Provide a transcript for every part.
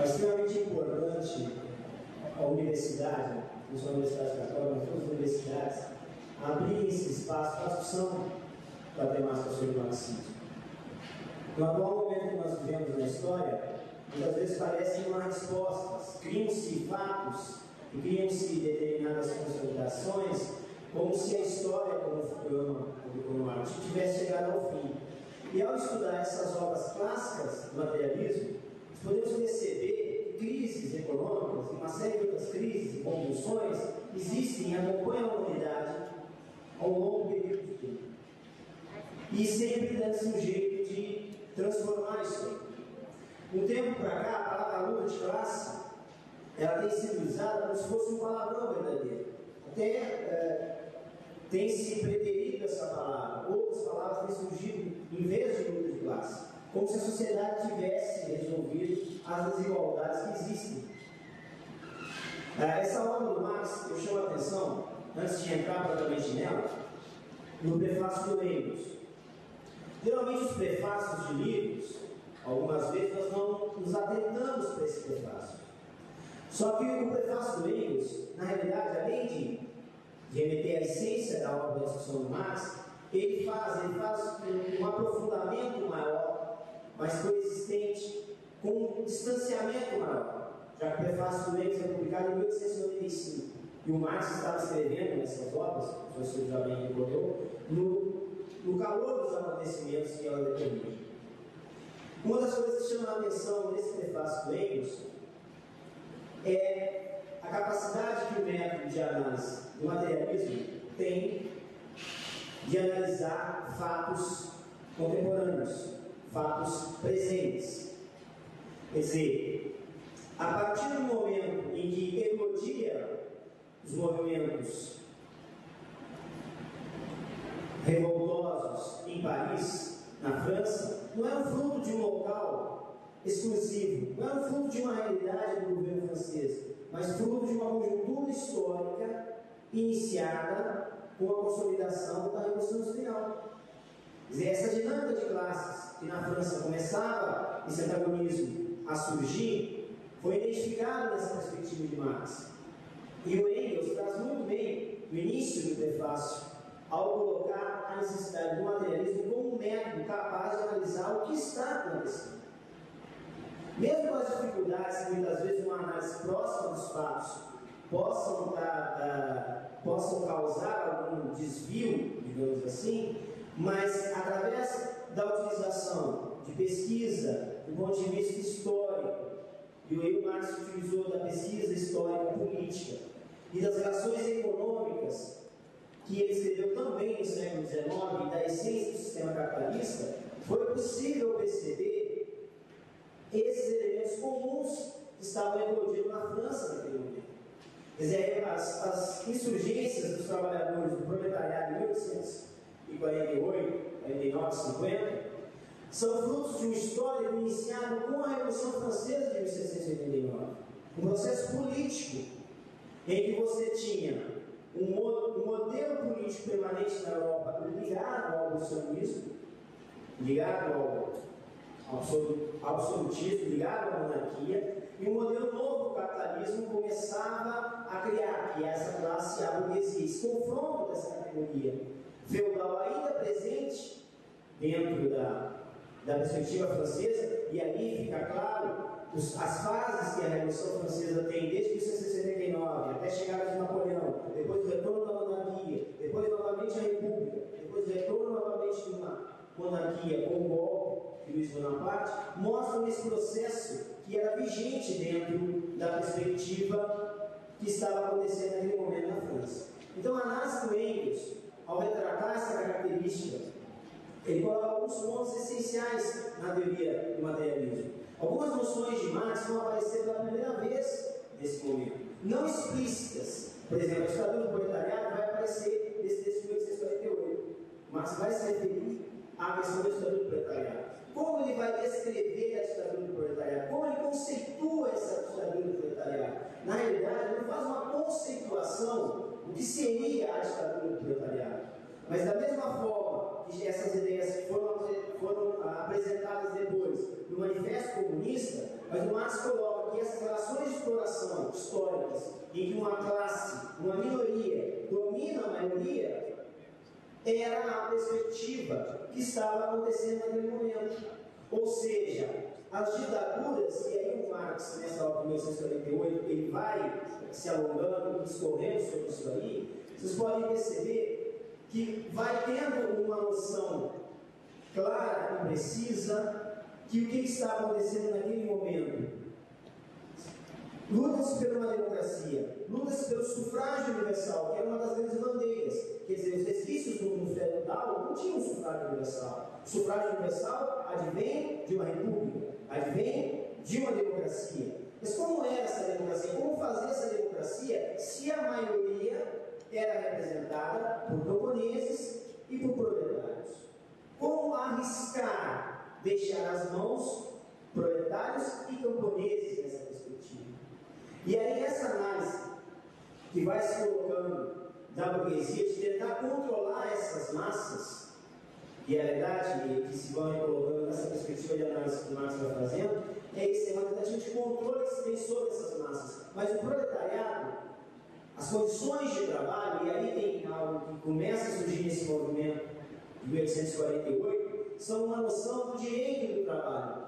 extremamente importante a universidade, não só a Universidade Católica, mas todas as universidades, abrirem esse espaço para a discussão da temática sobre o marxismo. No atual momento que nós vivemos na história, muitas vezes parecem não há respostas, criam-se fatos e criam-se determinadas consolidações, como se a história, como o Marx, tivesse chegado ao fim. E ao estudar essas obras clássicas do materialismo, podemos perceber que crises econômicas e uma série de outras crises e convulsões existem e acompanham a humanidade ao longo período de tempo. E sempre dando-se um jeito de transformar isso. Um tempo para cá, a palavra luta de classe, ela tem sido usada como se fosse um palavrão verdadeiro. Até tem se preterido essa palavra. Outras palavras têm surgido em vez de luta de classe, como se a sociedade tivesse resolvido as desigualdades que existem. Essa obra do Marx, eu chamo a atenção, antes de entrar propriamente nela, no prefácio do Engels. Geralmente os prefácios de livros, algumas vezes nós não nos atentamos para esse prefácio. Só que o prefácio do Engels, na realidade, além de remeter à essência da obra da discussão do Marx, ele faz um aprofundamento maior, mais coexistente, com um distanciamento maior, já que o prefácio do Engels foi publicado em 1895, e o Marx estava escrevendo nessas obras, o professor já bem recordou, no calor dos acontecimentos que ela determina. Uma das coisas que chama a atenção nesse prefácio do Engels é a capacidade que o método de análise do materialismo tem de analisar fatos contemporâneos, fatos presentes. Quer dizer, a partir do momento em que elogia os movimentos revoltosos em Paris, na França, não é um fruto de um local exclusivo, não é um fruto de uma realidade do governo francês, mas fruto de uma conjuntura histórica iniciada com a consolidação da Revolução Industrial. Quer dizer, essa dinâmica de classes que na França começava esse antagonismo a surgir, foi identificada nessa perspectiva de Marx. E o Engels traz muito bem, no início do prefácio, ao colocar a necessidade do materialismo como um método capaz de analisar o que está acontecendo. Mesmo com as dificuldades que muitas vezes uma análise próxima dos fatos possam causar algum desvio, digamos assim, mas através da utilização de pesquisa do ponto de vista histórico, e o Marx utilizou da pesquisa histórica política e das relações econômicas que ele escreveu também no século XIX e da essência do sistema capitalista, foi possível perceber esses elementos comuns que estavam eclodindo na França naquele momento. Quer dizer, as insurgências dos trabalhadores do proletariado em 1848, 49, 50, são frutos de um histórico iniciado com a Revolução Francesa de 1789. Um processo político em que você tinha um modelo político permanente na Europa ligado ao abolicionismo, ligado ao absolutismo, ligado à monarquia, e um modelo novo do capitalismo começava a criar, que é essa classe, a burguesia, esse confronto dessa categoria feudal ainda presente dentro da perspectiva francesa, e ali fica claro as fases que a Revolução Francesa tem desde 1789 até a chegada de Napoleão, depois do retorno da monarquia, depois novamente a república, depois do retorno novamente de uma monarquia com o golpe de Luiz Bonaparte, mostram esse processo que era vigente dentro da perspectiva que estava acontecendo naquele momento na França. Então a análise do Engels, ao retratar essa característica, ele coloca alguns pontos essenciais na teoria do materialismo. Algumas noções de Marx vão aparecer pela primeira vez nesse momento, não explícitas. Por exemplo, a ditadura do proletariado vai aparecer nesse texto de 1848. Marx vai se referir à questão da ditadura do proletariado. Como ele vai descrever a ditadura do proletariado? Como ele conceitua essa ditadura do proletariado? Na realidade, ele não faz uma conceituação do que seria a ditadura do proletariado. Mas da mesma forma que essas ideias foram apresentadas depois no Manifesto Comunista, mas o Marx coloca que essas relações de exploração históricas, em que uma classe, uma minoria, domina a maioria, era a perspectiva que estava acontecendo naquele momento. Ou seja, as ditaduras, e aí o Marx, nessa obra de 1848, ele vai se alongando, discorrendo sobre isso aí, vocês podem perceber que vai tendo uma noção clara e precisa que o que está acontecendo naquele momento. Luta-se por uma democracia, luta-se pelo sufrágio universal, que era uma das grandes bandeiras. Quer dizer, os resquícios do mundo feudal não tinham sufrágio universal. O sufrágio universal advém de uma república, advém de uma democracia. Mas como era essa democracia? Como fazer essa democracia se a maioria era representada por camponeses e por proletários? Como arriscar deixar as mãos proletários e camponeses nessa perspectiva? E aí essa análise que vai se colocando da burguesia de tentar controlar essas massas, e a verdade que se vão colocando nessa perspectiva de análise que o Marx vai fazendo, é uma tentativa de controle que se tem sobre essas massas. Mas o proletariado, as condições de trabalho, e aí tem algo que começa a surgir nesse movimento de 1848, são uma noção do direito do trabalho.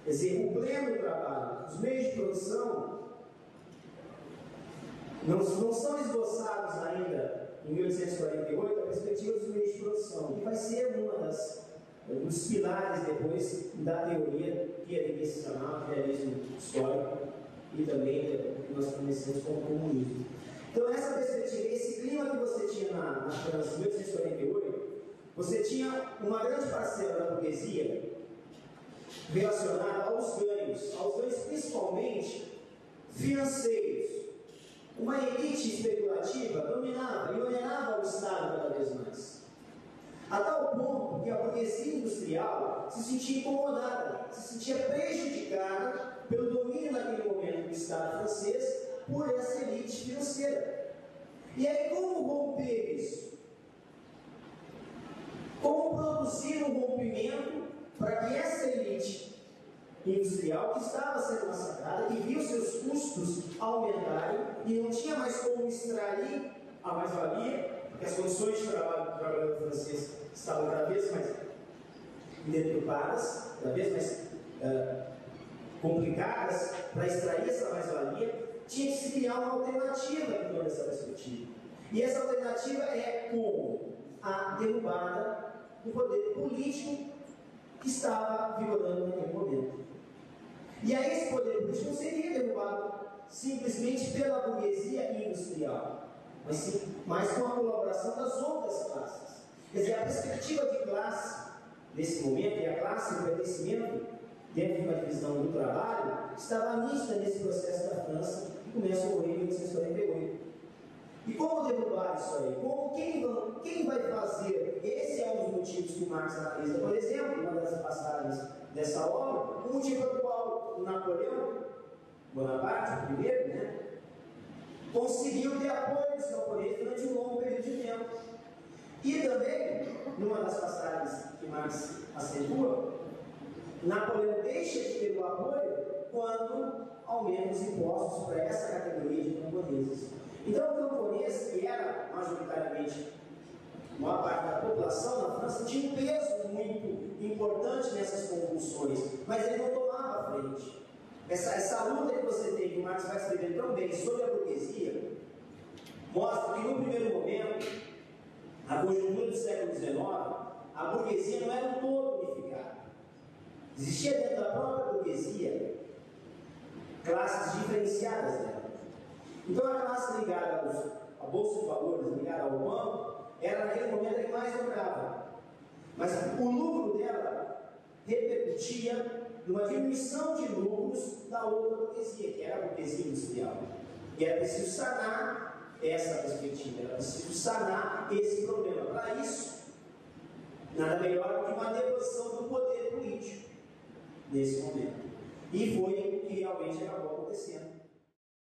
Quer dizer, o pleno trabalho, os meios de produção não são esboçados ainda em 1848 a perspectiva dos meios de produção, que vai ser um dos pilares depois da teoria que iria se chamar realismo histórico e também o que nós conhecemos como comunismo. Então, essa perspectiva, esse clima que você tinha na França em 1848, você tinha uma grande parcela da burguesia relacionada aos ganhos principalmente financeiros. Uma elite especulativa dominava e onerava o Estado cada vez mais. A tal ponto que a burguesia industrial se sentia incomodada, se sentia prejudicada pelo domínio naquele momento do Estado francês por essa elite financeira. E aí, como romper isso? Como produzir um rompimento para que essa elite industrial, que estava sendo massacrada, que viu seus custos aumentarem e não tinha mais como extrair a mais-valia, porque as condições de trabalho do trabalhador francês estavam cada vez mais deturpadas, cada vez mais complicadas para extrair essa mais-valia, tinha que se criar uma alternativa em toda essa perspectiva. E essa alternativa é como a derrubada do poder político que estava vigorando naquele momento. E aí esse poder político não seria derrubado simplesmente pela burguesia industrial, mas com a colaboração das outras classes. Quer dizer, a perspectiva de classe nesse momento, e a classe, o pertencimento dentro de uma divisão do trabalho, estava nítida nesse processo da França que começa a ocorrer em 1848. E como derrubar isso aí? Quem vai fazer? Esse é um dos motivos que o Marx analisa. Por exemplo, uma das passagens dessa obra, o motivo pelo qual o Napoleão Bonaparte, o primeiro, conseguiu ter apoio dos camponeses durante um longo período de tempo. E também, numa das passagens que Marx acentua, Napoleão deixa de ter o apoio quando aumenta os impostos para essa categoria de camponeses. Então, o camponês, que era majoritariamente uma parte da população na França, tinha um peso muito importante nessas convulsões, mas ele não tomava a frente. Essa luta que você tem, que o Marx vai escrever tão bem sobre a burguesia, mostra que no primeiro momento, na conjuntura do século XIX, a burguesia não era um todo unificada. Existia dentro da própria burguesia classes diferenciadas dela. Então a classe ligada à Bolsa de Valores, ligada ao banco, era naquele momento a que mais lucrava. Mas o lucro dela repercutia numa diminuição de lucros da outra burguesia, que era a burguesia industrial. E era preciso sanar essa perspectiva, era preciso sanar esse problema. Para isso, nada melhor do que uma deposição do poder político nesse momento. E foi o que realmente acabou acontecendo.